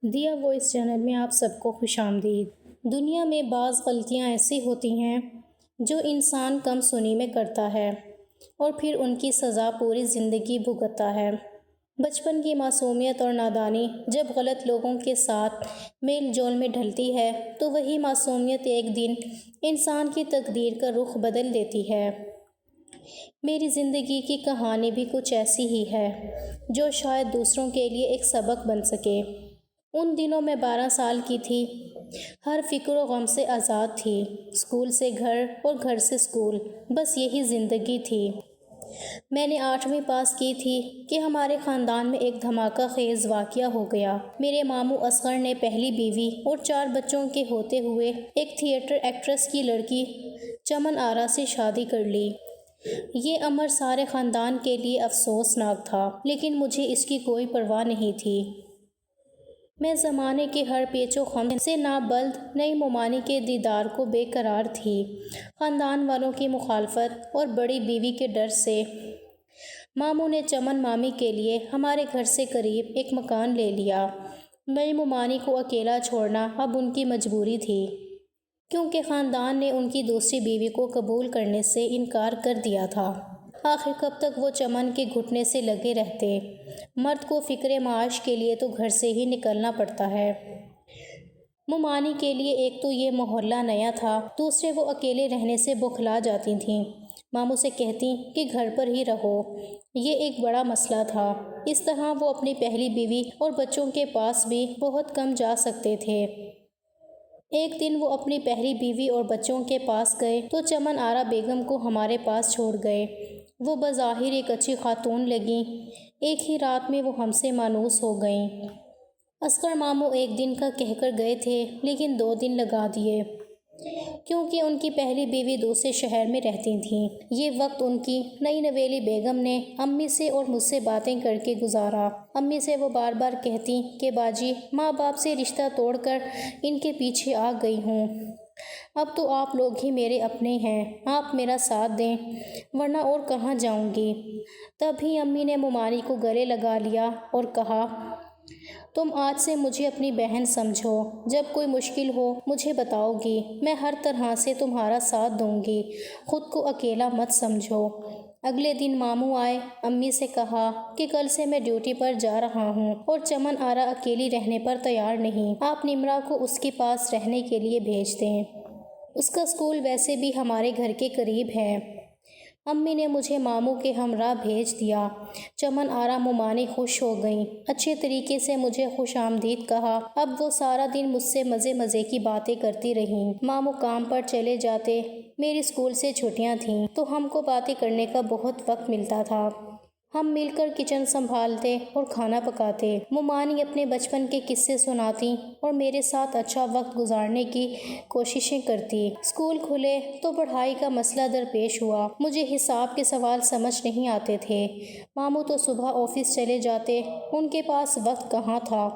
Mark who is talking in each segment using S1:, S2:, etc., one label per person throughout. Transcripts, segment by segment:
S1: دیا voice channel میں آپ سب کو خوش آمدید۔ دنیا میں بعض غلطیاں ایسی ہوتی ہیں جو انسان کم سنی میں کرتا ہے اور پھر ان کی سزا پوری زندگی بھگتتا ہے۔ بچپن کی معصومیت اور نادانی جب غلط لوگوں کے ساتھ میل جول میں ڈھلتی ہے تو وہی معصومیت ایک دن انسان کی تقدیر کا رخ بدل دیتی ہے۔ میری زندگی کی کہانی بھی کچھ ایسی ہی ہے جو شاید دوسروں کے لیے ایک سبق بن سکے۔ ان دنوں میں 12 سال کی تھی، ہر فکر و غم سے آزاد تھی، اسکول سے گھر اور گھر سے اسکول، بس یہی زندگی تھی۔ میں نے 8ویں پاس کی تھی کہ ہمارے خاندان میں ایک دھماکہ خیز واقعہ ہو گیا۔ میرے ماموں اصغر نے پہلی بیوی اور 4 بچوں کے ہوتے ہوئے ایک تھیٹر ایکٹریس کی لڑکی چمن آرا سے شادی کر لی۔ یہ امر سارے خاندان کے لیے افسوسناک تھا، لیکن مجھے اس کی کوئی پرواہ نہیں تھی۔ میں زمانے کے ہر پیچ و خم سے نابلد نئی ممانی کے دیدار کو بے قرار تھی، خاندان والوں کی مخالفت اور بڑی بیوی کے ڈر سے۔ ماموں نے چمن مامی کے لیے ہمارے گھر سے قریب ایک مکان لے لیا۔ نئی ممانی کو اکیلا چھوڑنا اب ان کی مجبوری تھی، کیونکہ خاندان نے ان کی دوسری بیوی کو قبول کرنے سے انکار کر دیا تھا۔ آخر کب تک وہ چمن کے گھٹنے سے لگے رہتے؟ مرد کو فکر معاش کے لیے تو گھر سے ہی نکلنا پڑتا ہے۔ ممانی کے لیے ایک تو یہ محلہ نیا تھا، دوسرے وہ اکیلے رہنے سے بوکھلا جاتی تھیں، ماموں سے کہتی کہ گھر پر ہی رہو۔ یہ ایک بڑا مسئلہ تھا۔ اس طرح وہ اپنی پہلی بیوی اور بچوں کے پاس بھی بہت کم جا سکتے تھے۔ ایک دن وہ اپنی پہلی بیوی اور بچوں کے پاس گئے تو چمن آرا بیگم کو ہمارے پاس چھوڑ گئے۔ وہ بظاہر ایک اچھی خاتون لگیں، ایک ہی رات میں وہ ہم سے مانوس ہو گئیں۔ اصغر ماموں ایک دن کا کہہ کر گئے تھے، لیکن 2 دن لگا دیے، کیونکہ ان کی پہلی بیوی دوسرے شہر میں رہتی تھیں۔ یہ وقت ان کی نئی نویلی بیگم نے امی سے اور مجھ سے باتیں کر کے گزارا۔ امی سے وہ بار بار کہتی کہ باجی ماں باپ سے رشتہ توڑ کر ان کے پیچھے آ گئی ہوں، اب تو آپ لوگ ہی میرے اپنے ہیں، آپ میرا ساتھ دیں ورنہ اور کہاں جاؤں گی۔ تب ہی امی نے ممانی کو گلے لگا لیا اور کہا، تم آج سے مجھے اپنی بہن سمجھو، جب کوئی مشکل ہو مجھے بتاؤ گی، میں ہر طرح سے تمہارا ساتھ دوں گی، خود کو اکیلا مت سمجھو۔ اگلے دن ماموں آئے، امی سے کہا کہ کل سے میں ڈیوٹی پر جا رہا ہوں اور چمن آرا اکیلی رہنے پر تیار نہیں، آپ نمرا کو اس کے پاس رہنے کے لیے بھیج دیں، اس کا اسکول ویسے بھی ہمارے گھر کے قریب ہے۔ امی نے مجھے ماموں کے ہمراہ بھیج دیا۔ چمن آرا ممانی خوش ہو گئیں، اچھے طریقے سے مجھے خوش آمدید کہا۔ اب وہ سارا دن مجھ سے مزے کی باتیں کرتی رہیں۔ ماموں کام پر چلے جاتے، میری اسکول سے چھٹیاں تھیں تو ہم کو باتیں کرنے کا بہت وقت ملتا تھا۔ ہم مل کر کچن سنبھالتے اور کھانا پکاتے۔ ممانی اپنے بچپن کے قصے سناتی اور میرے ساتھ اچھا وقت گزارنے کی کوششیں کرتی۔ اسکول کھلے تو پڑھائی کا مسئلہ درپیش ہوا۔ مجھے حساب کے سوال سمجھ نہیں آتے تھے۔ ماموں تو صبح آفس چلے جاتے، ان کے پاس وقت کہاں تھا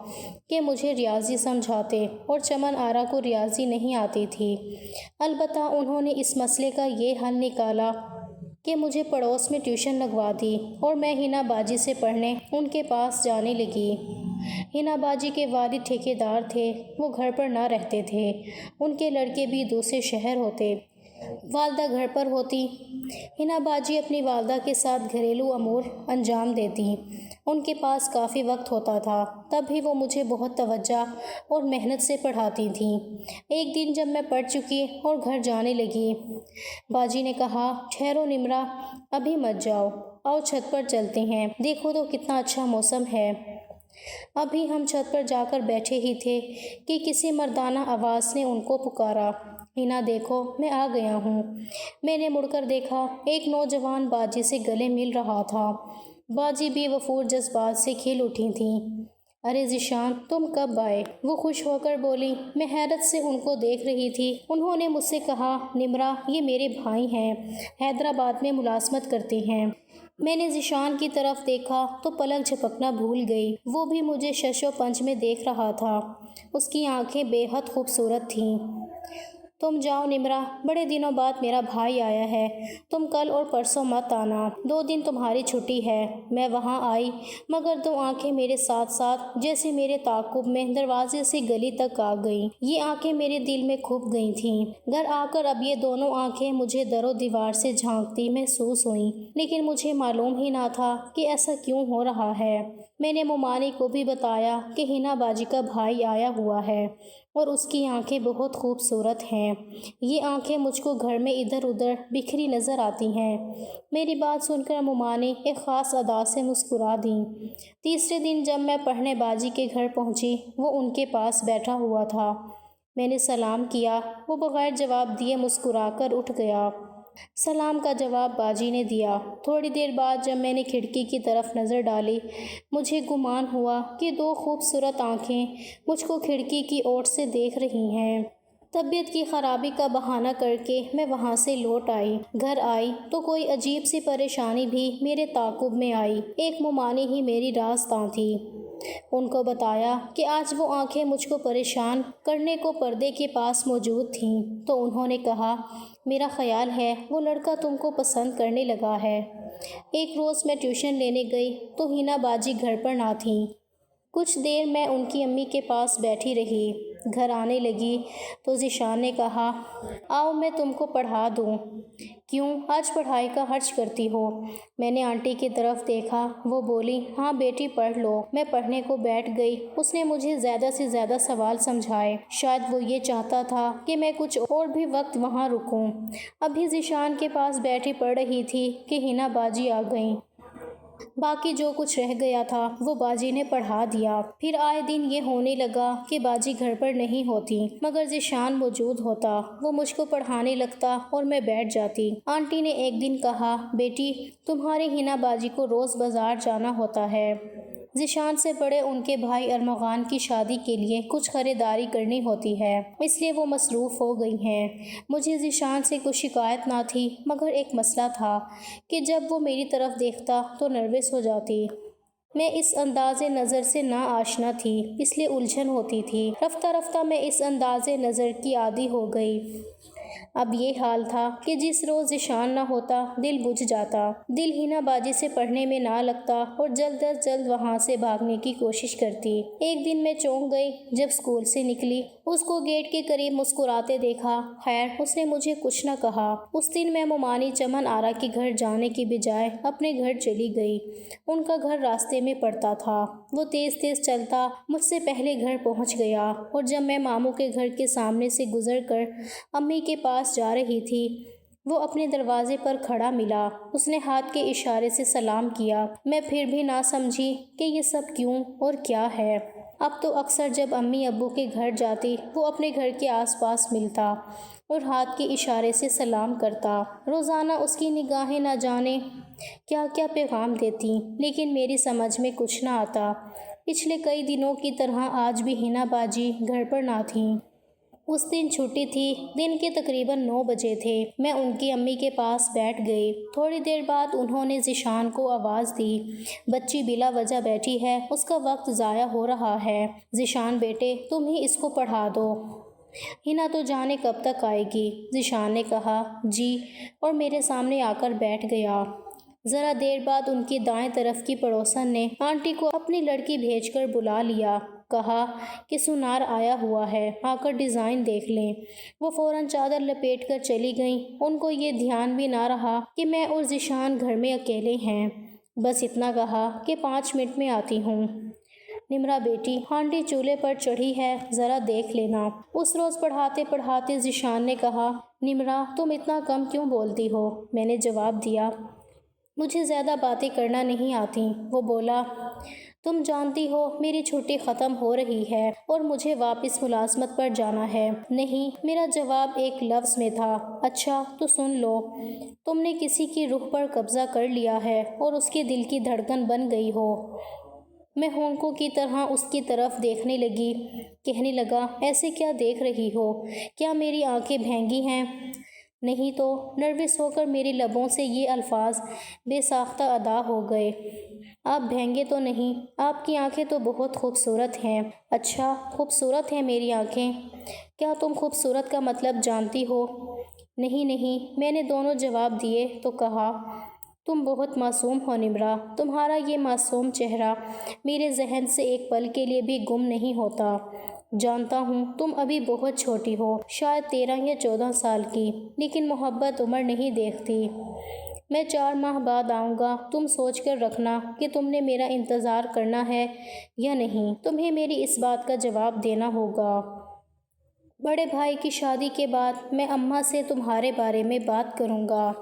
S1: کہ مجھے ریاضی سمجھاتے، اور چمن آرا کو ریاضی نہیں آتی تھی۔ البتہ انہوں نے اس مسئلے کا یہ حل نکالا کہ مجھے پڑوس میں ٹیوشن لگوا دی اور میں ہنا باجی سے پڑھنے ان کے پاس جانے لگی۔ ہنا باجی کے والد ٹھیکیدار تھے، وہ گھر پر نہ رہتے تھے، ان کے لڑکے بھی دوسرے شہر ہوتے، والدہ گھر پر ہوتی۔ ہنا باجی اپنی والدہ کے ساتھ گھریلو امور انجام دیتی، ان کے پاس کافی وقت ہوتا تھا، تب بھی وہ مجھے بہت توجہ اور محنت سے پڑھاتی تھیں۔ ایک دن جب میں پڑھ چکی اور گھر جانے لگی، باجی نے کہا، ٹھہرو نمرا، ابھی مت جاؤ، آؤ چھت پر چلتے ہیں، دیکھو تو کتنا اچھا موسم ہے۔ ابھی ہم چھت پر جا کر بیٹھے ہی تھے کہ کسی مردانہ آواز نے ان کو پکارا، ہنا دیکھو میں آ گیا ہوں۔ میں نے مڑ کر دیکھا، ایک نوجوان باجی سے گلے مل رہا تھا۔ باجی بھی وفور جذبات سے کھل اٹھی تھیں۔ ارے ذیشان، تم کب آئے؟ وہ خوش ہو کر بولی۔ میں حیرت سے ان کو دیکھ رہی تھی۔ انہوں نے مجھ سے کہا، نمرا یہ میرے بھائی ہیں، حیدرآباد میں ملازمت کرتے ہیں۔ میں نے ذیشان کی طرف دیکھا تو پلک جھپکنا بھول گئی، وہ بھی مجھے شش و پنج میں دیکھ رہا تھا۔ اس کی آنکھیں بے حد خوبصورت تھیں۔ تم جاؤ نمرا، بڑے دنوں بعد میرا بھائی آیا ہے، تم کل اور پرسوں مت آنا، 2 دن تمہاری چھٹی ہے۔ میں وہاں آئی، مگر 2 آنکھیں میرے ساتھ ساتھ جیسے میرے تعاقب میں دروازے سے گلی تک آ گئیں۔ یہ آنکھیں میرے دل میں کھپ گئی تھیں۔ گھر آ کر اب یہ دونوں آنکھیں مجھے در و دیوار سے جھانکتی محسوس ہوئیں، لیکن مجھے معلوم ہی نہ تھا کہ ایسا کیوں ہو رہا ہے۔ میں نے مومانی کو بھی بتایا کہ ہینا باجی کا بھائی آیا ہوا ہے اور اس کی آنکھیں بہت خوبصورت ہیں۔ یہ آنکھیں مجھ کو گھر میں ادھر ادھر بکھری نظر آتی ہیں۔ میری بات سن کر مومانی ایک خاص ادا سے مسکرا دیں۔ تیسرے دن جب میں پڑھنے باجی کے گھر پہنچی، وہ ان کے پاس بیٹھا ہوا تھا۔ میں نے سلام کیا، وہ بغیر جواب دیے مسکرا کر اٹھ گیا۔ سلام کا جواب باجی نے دیا۔ تھوڑی دیر بعد جب میں نے کھڑکی کی طرف نظر ڈالی، مجھے گمان ہوا کہ 2 خوبصورت آنکھیں مجھ کو کھڑکی کی اوٹ سے دیکھ رہی ہیں۔ طبیعت کی خرابی کا بہانہ کر کے میں وہاں سے لوٹ آئی۔ گھر آئی تو کوئی عجیب سی پریشانی بھی میرے تعاقب میں آئی۔ ایک مومانی ہی میری رازداں تھی۔ ان کو بتایا کہ آج وہ آنکھیں مجھ کو پریشان کرنے کو پردے کے پاس موجود تھیں، تو انہوں نے کہا، میرا خیال ہے وہ لڑکا تم کو پسند کرنے لگا ہے۔ ایک روز میں ٹیوشن لینے گئی تو ہینا باجی گھر پر نہ تھیں۔ کچھ دیر میں ان کی امی کے پاس بیٹھی رہی۔ گھر آنے لگی تو ذیشان نے کہا، آؤ میں تم کو پڑھا دوں۔ کیوں، آج پڑھائی کا حرج کرتی ہو؟ میں نے آنٹی کی طرف دیکھا، وہ بولی، ہاں بیٹی پڑھ لو۔ میں پڑھنے کو بیٹھ گئی۔ اس نے مجھے زیادہ سے زیادہ سوال سمجھائے۔ شاید وہ یہ چاہتا تھا کہ میں کچھ اور بھی وقت وہاں رکوں۔ ابھی ذیشان کے پاس بیٹھی پڑھ رہی تھی کہ ہینا باجی آ گئیں۔ باقی جو کچھ رہ گیا تھا وہ باجی نے پڑھا دیا۔ پھر آئے دن یہ ہونے لگا کہ باجی گھر پر نہیں ہوتی، مگر ذیشان موجود ہوتا۔ وہ مجھ کو پڑھانے لگتا اور میں بیٹھ جاتی۔ آنٹی نے ایک دن کہا، بیٹی تمہاری ہینا باجی کو روز بازار جانا ہوتا ہے۔ ذیشان سے بڑے ان کے بھائی ارمغان کی شادی کے لیے کچھ خریداری کرنی ہوتی ہے، اس لیے وہ مصروف ہو گئی ہیں۔ مجھے ذیشان سے کوئی شکایت نہ تھی، مگر ایک مسئلہ تھا کہ جب وہ میری طرف دیکھتا تو نروس ہو جاتی۔ میں اس انداز نظر سے نا آشنا تھی، اس لیے الجھن ہوتی تھی۔ رفتہ رفتہ میں اس انداز نظر کی عادی ہو گئی۔ اب یہ حال تھا کہ جس روز ذیشان نہ ہوتا دل بجھ جاتا، دل ہینا باجی سے پڑھنے میں نہ لگتا اور جلد از جلد وہاں سے بھاگنے کی کوشش کرتی۔ ایک دن میں چونک گئی جب اسکول سے نکلی، اس کو گیٹ کے قریب مسکراتے دیکھا۔ خیر اس نے مجھے کچھ نہ کہا۔ اس دن میں مومانی چمن آرا کے گھر جانے کی بجائے اپنے گھر چلی گئی۔ ان کا گھر راستے میں پڑتا تھا۔ وہ تیز تیز چلتا مجھ سے پہلے گھر پہنچ گیا، اور جب میں ماموں کے گھر کے سامنے سے گزر کر امی کے پاس جا رہی تھی، وہ اپنے دروازے پر کھڑا ملا۔ اس نے ہاتھ کے اشارے سے سلام کیا۔ میں پھر بھی نہ سمجھی کہ یہ سب کیوں اور کیا ہے۔ اب تو اکثر جب امی ابو کے گھر جاتی، وہ اپنے گھر کے آس پاس ملتا اور ہاتھ کے اشارے سے سلام کرتا۔ روزانہ اس کی نگاہیں نہ جانے کیا کیا پیغام دیتی، لیکن میری سمجھ میں کچھ نہ آتا۔ پچھلے کئی دنوں کی طرح آج بھی ہینا باجی گھر پر نہ تھیں۔ اس دن چھٹی تھی، دن کے تقریباً 9 بجے تھے۔ میں ان کی امی کے پاس بیٹھ گئی۔ تھوڑی دیر بعد انہوں نے ذیشان کو آواز دی، بچی بلا وجہ بیٹھی ہے، اس کا وقت ضائع ہو رہا ہے۔ ذیشان بیٹے تم ہی اس کو پڑھا دو، ہینا تو جانے کب تک آئے گی۔ ذیشان نے کہا، جی، اور میرے سامنے آ کر بیٹھ گیا۔ ذرا دیر بعد ان کی دائیں طرف کی پڑوسن نے آنٹی کو اپنی لڑکی بھیج کر بلا لیا۔ کہا کہ سونار آیا ہوا ہے، آ کر ڈیزائن دیکھ لیں۔ وہ فوراً چادر لپیٹ کر چلی گئیں۔ ان کو یہ دھیان بھی نہ رہا کہ میں اور ذیشان گھر میں اکیلے ہیں۔ بس اتنا کہا کہ 5 منٹ میں آتی ہوں۔ نمرا بیٹی ہانڈی چولہے پر چڑھی ہے، ذرا دیکھ لینا۔ اس روز پڑھاتے پڑھاتے ذیشان نے کہا، نمرا تم اتنا کم کیوں بولتی ہو؟ میں نے جواب دیا، مجھے زیادہ باتیں کرنا نہیں آتی۔ وہ بولا، تم جانتی ہو میری چھٹی ختم ہو رہی ہے اور مجھے واپس ملازمت پر جانا ہے۔ نہیں، میرا جواب ایک لفظ میں تھا۔ اچھا تو سن لو، تم نے کسی کی روح پر قبضہ کر لیا ہے اور اس کے دل کی دھڑکن بن گئی ہو۔ میں ہونکوں کی طرح اس کی طرف دیکھنے لگی۔ کہنے لگا، ایسے کیا دیکھ رہی ہو؟ کیا میری آنکھیں بھینگی ہیں؟ نہیں تو نروس ہو کر میری لبوں سے یہ الفاظ بے ساختہ ادا ہو گئے۔ آپ بھینگے تو نہیں؟ آپ کی آنکھیں تو بہت خوبصورت ہیں۔ اچھا، خوبصورت ہیں میری آنکھیں؟ کیا تم خوبصورت کا مطلب جانتی ہو؟ نہیں نہیں، میں نے دونوں جواب دیے تو کہا، تم بہت معصوم ہو نمرا، تمہارا یہ معصوم چہرہ میرے ذہن سے ایک پل کے لیے بھی گم نہیں ہوتا۔ جانتا ہوں تم ابھی بہت چھوٹی ہو، شاید 13 یا 14 سال کی، لیکن محبت عمر نہیں دیکھتی۔ میں 4 ماہ بعد آؤں گا، تم سوچ کر رکھنا کہ تم نے میرا انتظار کرنا ہے یا نہیں۔ تمہیں میری اس بات کا جواب دینا ہوگا۔ بڑے بھائی کی شادی کے بعد میں اماں سے تمہارے بارے میں بات کروں گا۔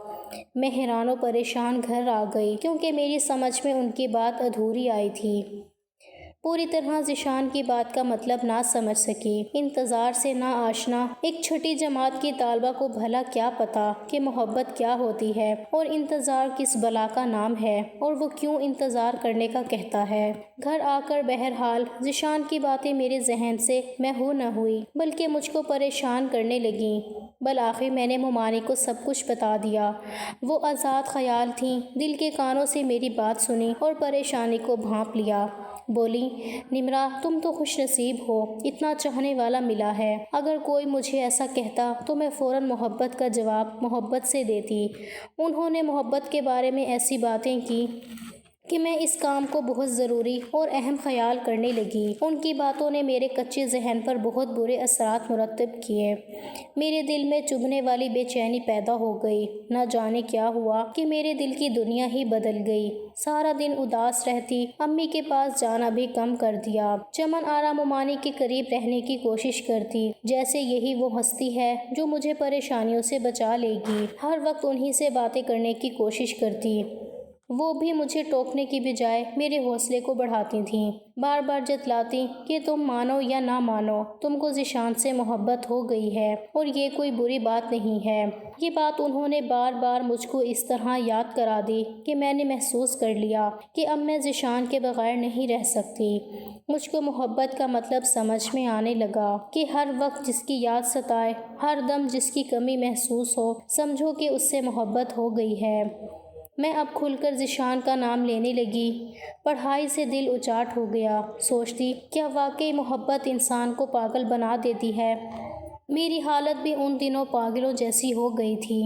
S1: میں حیران و پریشان گھر آ گئی کیونکہ میری سمجھ میں ان کی بات ادھوری آئی تھی۔ پوری طرح ذیشان کی بات کا مطلب نہ سمجھ سکی۔ انتظار سے نا آشنا ایک چھٹی جماعت کی طالبہ کو بھلا کیا پتا کہ محبت کیا ہوتی ہے اور انتظار کس بلا کا نام ہے اور وہ کیوں انتظار کرنے کا کہتا ہے۔ گھر آ کر بہرحال ذیشان کی باتیں میرے ذہن سے محو نہ ہوئی بلکہ مجھ کو پریشان کرنے لگیں۔ بالآخر میں نے ممانی کو سب کچھ بتا دیا۔ وہ آزاد خیال تھیں، دل کے کانوں سے میری بات سنی اور پریشانی کو بھانپ لیا۔ بولی، نمرا تم تو خوش نصیب ہو، اتنا چاہنے والا ملا ہے۔ اگر کوئی مجھے ایسا کہتا تو میں فوراً محبت کا جواب محبت سے دیتی۔ انہوں نے محبت کے بارے میں ایسی باتیں کی کہ میں اس کام کو بہت ضروری اور اہم خیال کرنے لگی۔ ان کی باتوں نے میرے کچے ذہن پر بہت برے اثرات مرتب کیے۔ میرے دل میں چبھنے والی بے چینی پیدا ہو گئی۔ نہ جانے کیا ہوا کہ میرے دل کی دنیا ہی بدل گئی۔ سارا دن اداس رہتی، امی کے پاس جانا بھی کم کر دیا۔ چمن آرا ممانی کے قریب رہنے کی کوشش کرتی، جیسے یہی وہ ہستی ہے جو مجھے پریشانیوں سے بچا لے گی۔ ہر وقت انہی سے باتیں کرنے کی کوشش کرتی۔ وہ بھی مجھے ٹوکنے کی بجائے میرے حوصلے کو بڑھاتی تھیں، بار بار جتلاتی کہ تم مانو یا نہ مانو، تم کو ذیشان سے محبت ہو گئی ہے اور یہ کوئی بری بات نہیں ہے۔ یہ بات انہوں نے بار بار مجھ کو اس طرح یاد کرا دی کہ میں نے محسوس کر لیا کہ اب میں ذیشان کے بغیر نہیں رہ سکتی۔ مجھ کو محبت کا مطلب سمجھ میں آنے لگا کہ ہر وقت جس کی یاد ستائے، ہر دم جس کی کمی محسوس ہو، سمجھو کہ اس سے محبت ہو گئی ہے۔ میں اب کھل کر ذیشان کا نام لینے لگی۔ پڑھائی سے دل اچاٹ ہو گیا۔ سوچتی، کیا واقعی محبت انسان کو پاگل بنا دیتی ہے؟ میری حالت بھی ان دنوں پاگلوں جیسی ہو گئی تھی۔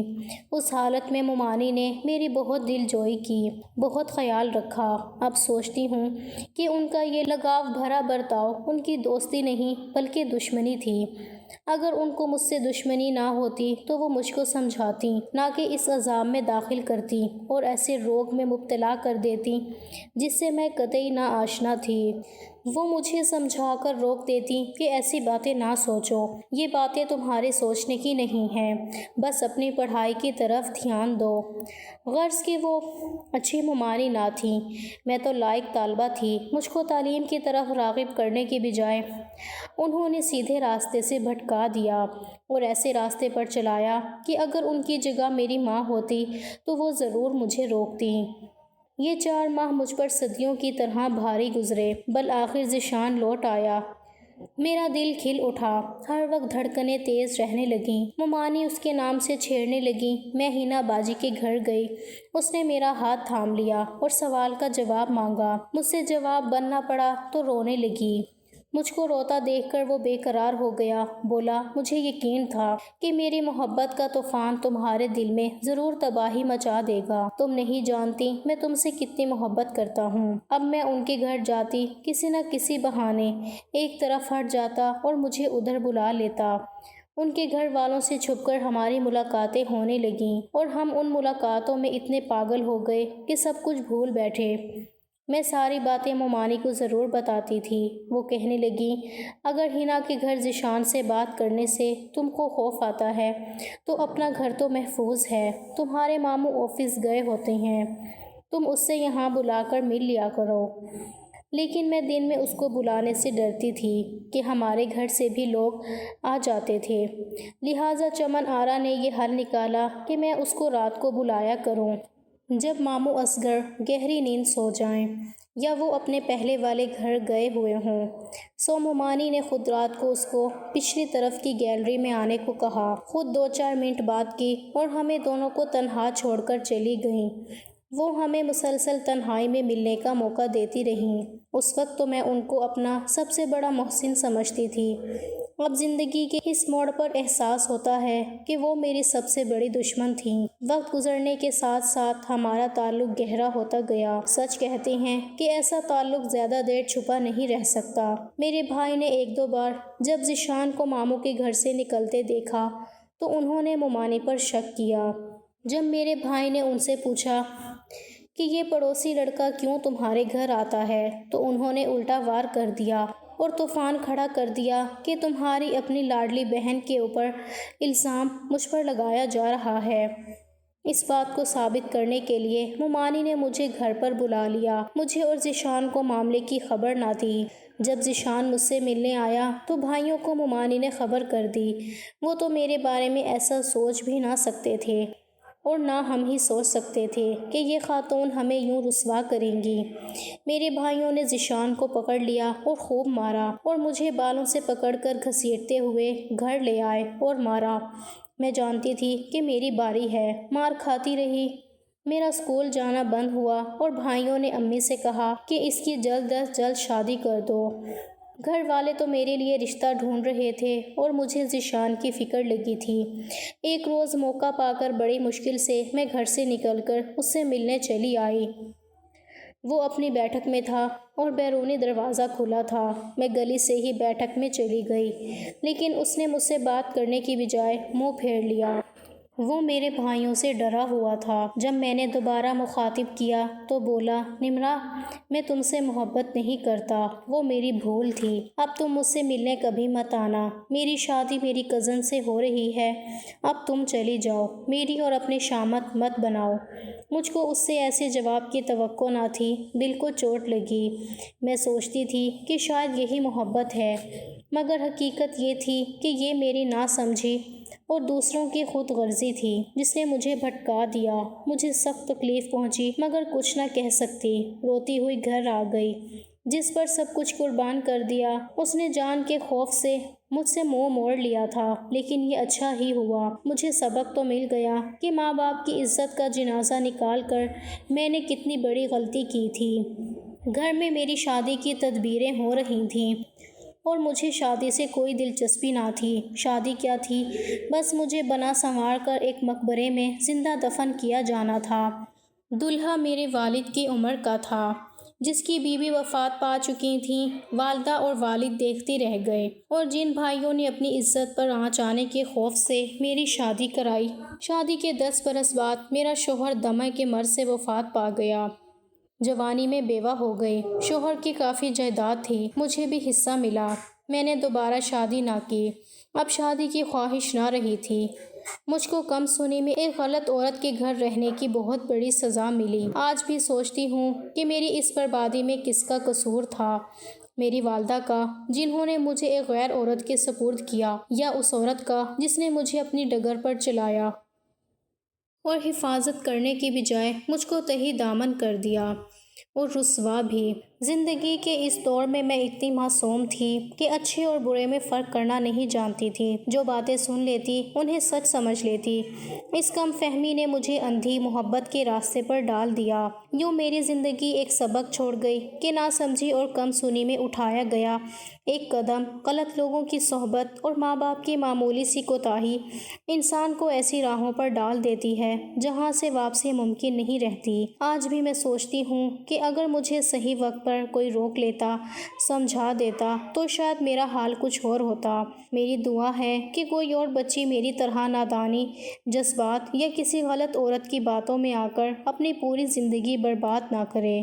S1: اس حالت میں ممانی نے میری بہت دل جوئی کی، بہت خیال رکھا۔ اب سوچتی ہوں کہ ان کا یہ لگاؤ بھرا برتاؤ ان کی دوستی نہیں بلکہ دشمنی تھی۔ اگر ان کو مجھ سے دشمنی نہ ہوتی تو وہ مجھ کو سمجھاتی، نہ کہ اس عذاب میں داخل کرتی اور ایسے روگ میں مبتلا کر دیتی جس سے میں قطعی نا آشنا تھی۔ وہ مجھے سمجھا کر روک دیتی کہ ایسی باتیں نہ سوچو، یہ باتیں تمہارے سوچنے کی نہیں ہیں، بس اپنی پڑھائی کی طرف دھیان دو۔ غرض کہ وہ اچھی ممانی نہ تھیں، میں تو لائق طالبہ تھی۔ مجھ کو تعلیم کی طرف راغب کرنے کی بجائے انہوں نے سیدھے راستے سے بھٹکا دیا اور ایسے راستے پر چلایا کہ اگر ان کی جگہ میری ماں ہوتی تو وہ ضرور مجھے روکتی۔ یہ 4 ماہ مجھ پر صدیوں کی طرح بھاری گزرے۔ بالآخر ذیشان لوٹ آیا۔ میرا دل کھل اٹھا، ہر وقت دھڑکنیں تیز رہنے لگیں۔ ممانی اس کے نام سے چھیڑنے لگیں۔ میں حنا باجی کے گھر گئی۔ اس نے میرا ہاتھ تھام لیا اور سوال کا جواب مانگا۔ مجھ سے جواب بننا پڑا تو رونے لگی۔ مجھ کو روتا دیکھ کر وہ بے قرار ہو گیا۔ بولا، مجھے یقین تھا کہ میری محبت کا طوفان تمہارے دل میں ضرور تباہی مچا دے گا۔ تم نہیں جانتی میں تم سے کتنی محبت کرتا ہوں۔ اب میں ان کے گھر جاتی، کسی نہ کسی بہانے ایک طرف ہٹ جاتا اور مجھے ادھر بلا لیتا۔ ان کے گھر والوں سے چھپ کر ہماری ملاقاتیں ہونے لگیں اور ہم ان ملاقاتوں میں اتنے پاگل ہو گئے کہ سب کچھ بھول بیٹھے۔ میں ساری باتیں ممانی کو ضرور بتاتی تھی۔ وہ کہنے لگی، اگر حنا کے گھر ذیشان سے بات کرنے سے تم کو خوف آتا ہے تو اپنا گھر تو محفوظ ہے۔ تمہارے ماموں آفس گئے ہوتے ہیں، تم اس سے یہاں بلا کر مل لیا کرو۔ لیکن میں دن میں اس کو بلانے سے ڈرتی تھی کہ ہمارے گھر سے بھی لوگ آ جاتے تھے، لہٰذا چمن آرا نے یہ حل نکالا کہ میں اس کو رات کو بلایا کروں۔ جب ماموں اصغر گہری نیند سو جائیں یا وہ اپنے پہلے والے گھر گئے ہوئے ہوں، سو ممانی نے خود رات کو اس کو پچھلی طرف کی گیلری میں آنے کو کہا، خود 2-4 منٹ بات کی اور ہمیں دونوں کو تنہا چھوڑ کر چلی گئیں۔ وہ ہمیں مسلسل تنہائی میں ملنے کا موقع دیتی رہیں۔ اس وقت تو میں ان کو اپنا سب سے بڑا محسن سمجھتی تھی۔ اب زندگی کے اس موڑ پر احساس ہوتا ہے کہ وہ میری سب سے بڑی دشمن تھیں۔ وقت گزرنے کے ساتھ ساتھ ہمارا تعلق گہرا ہوتا گیا۔ سچ کہتے ہیں کہ ایسا تعلق زیادہ دیر چھپا نہیں رہ سکتا۔ میرے بھائی نے 1-2 بار جب ذیشان کو ماموں کے گھر سے نکلتے دیکھا تو انہوں نے ممانی پر شک کیا۔ جب میرے بھائی نے ان سے پوچھا کہ یہ پڑوسی لڑکا کیوں تمہارے گھر آتا ہے تو انہوں نے الٹا وار کر دیا اور طوفان کھڑا کر دیا کہ تمہاری اپنی لاڈلی بہن کے اوپر الزام مجھ پر لگایا جا رہا ہے۔ اس بات کو ثابت کرنے کے لیے ممانی نے مجھے گھر پر بلا لیا۔ مجھے اور ذیشان کو معاملے کی خبر نہ تھی۔ جب ذیشان مجھ سے ملنے آیا تو بھائیوں کو ممانی نے خبر کر دی۔ وہ تو میرے بارے میں ایسا سوچ بھی نہ سکتے تھے اور نہ ہم ہی سوچ سکتے تھے کہ یہ خاتون ہمیں یوں رسوا کریں گی۔ میرے بھائیوں نے ذیشان کو پکڑ لیا اور خوب مارا اور مجھے بالوں سے پکڑ کر گھسیٹتے ہوئے گھر لے آئے اور مارا۔ میں جانتی تھی کہ میری باری ہے، مار کھاتی رہی۔ میرا اسکول جانا بند ہوا اور بھائیوں نے امی سے کہا کہ اس کی جلد از جلد شادی کر دو۔ گھر والے تو میرے لیے رشتہ ڈھونڈ رہے تھے اور مجھے ذیشان کی فکر لگی تھی۔ ایک روز موقع پا کر بڑی مشکل سے میں گھر سے نکل کر اس سے ملنے چلی آئی۔ وہ اپنی بیٹھک میں تھا اور بیرونی دروازہ کھلا تھا۔ میں گلی سے ہی بیٹھک میں چلی گئی، لیکن اس نے مجھ سے بات کرنے کی بجائے منہ پھیر لیا۔ وہ میرے بھائیوں سے ڈرا ہوا تھا۔ جب میں نے دوبارہ مخاطب کیا تو بولا، نمرا، میں تم سے محبت نہیں کرتا، وہ میری بھول تھی۔ اب تم مجھ سے ملنے کبھی مت آنا۔ میری شادی میری کزن سے ہو رہی ہے، اب تم چلی جاؤ، میری اور اپنی شامت مت بناؤ۔ مجھ کو اس سے ایسے جواب کی توقع نہ تھی۔ دل کو چوٹ لگی۔ میں سوچتی تھی کہ شاید یہی محبت ہے، مگر حقیقت یہ تھی کہ یہ میری ناسمجھی اور دوسروں کی خود غرضی تھی جس نے مجھے بھٹکا دیا۔ مجھے سخت تکلیف پہنچی مگر کچھ نہ کہہ سکتی۔ روتی ہوئی گھر آ گئی۔ جس پر سب کچھ قربان کر دیا اس نے جان کے خوف سے مجھ سے منہ موڑ لیا تھا، لیکن یہ اچھا ہی ہوا۔ مجھے سبق تو مل گیا کہ ماں باپ کی عزت کا جنازہ نکال کر میں نے کتنی بڑی غلطی کی تھی۔ گھر میں میری شادی کی تدبیریں ہو رہی تھیں اور مجھے شادی سے کوئی دلچسپی نہ تھی۔ شادی کیا تھی؟ بس مجھے بنا سنوار کر ایک مقبرے میں زندہ دفن کیا جانا تھا۔ دلہا میرے والد کی عمر کا تھا، جس کی بیوی وفات پا چکی تھیں۔ والدہ اور والد دیکھتے رہ گئے، اور جن بھائیوں نے اپنی عزت پر آنچ آنے کے خوف سے میری شادی کرائی، شادی کے 10 برس بعد میرا شوہر دمے کے مرض سے وفات پا گیا۔ جوانی میں بیوہ ہو گئی۔ شوہر کی کافی جائیداد تھی، مجھے بھی حصہ ملا۔ میں نے دوبارہ شادی نہ کی۔ اب شادی کی خواہش نہ رہی تھی۔ مجھ کو کم سنی میں ایک غلط عورت کے گھر رہنے کی بہت بڑی سزا ملی۔ آج بھی سوچتی ہوں کہ میری اس بربادی میں کس کا قصور تھا؟ میری والدہ کا، جنہوں نے مجھے ایک غیر عورت کے سپرد کیا، یا اس عورت کا جس نے مجھے اپنی ڈگر پر چلایا اور حفاظت کرنے کی بجائے مجھ کو تہی دامن کر دیا، اور رسوا بھی۔ زندگی کے اس دور میں اتنی معصوم تھی کہ اچھے اور برے میں فرق کرنا نہیں جانتی تھی۔ جو باتیں سن لیتی انہیں سچ سمجھ لیتی۔ اس کم فہمی نے مجھے اندھی محبت کے راستے پر ڈال دیا۔ یوں میری زندگی ایک سبق چھوڑ گئی کہ ناسمجھی اور کم سنی میں اٹھایا گیا ایک قدم، غلط لوگوں کی صحبت اور ماں باپ کی معمولی سی کوتاہی انسان کو ایسی راہوں پر ڈال دیتی ہے جہاں سے واپسی ممکن نہیں رہتی۔ آج بھی میں سوچتی ہوں کہ اگر مجھے صحیح وقت پر کوئی روک لیتا، سمجھا دیتا، تو شاید میرا حال کچھ اور ہوتا۔ میری دعا ہے کہ کوئی اور بچی میری طرح نادانی، جذبات یا کسی غلط عورت کی باتوں میں آ کر اپنی پوری زندگی برباد نہ کرے۔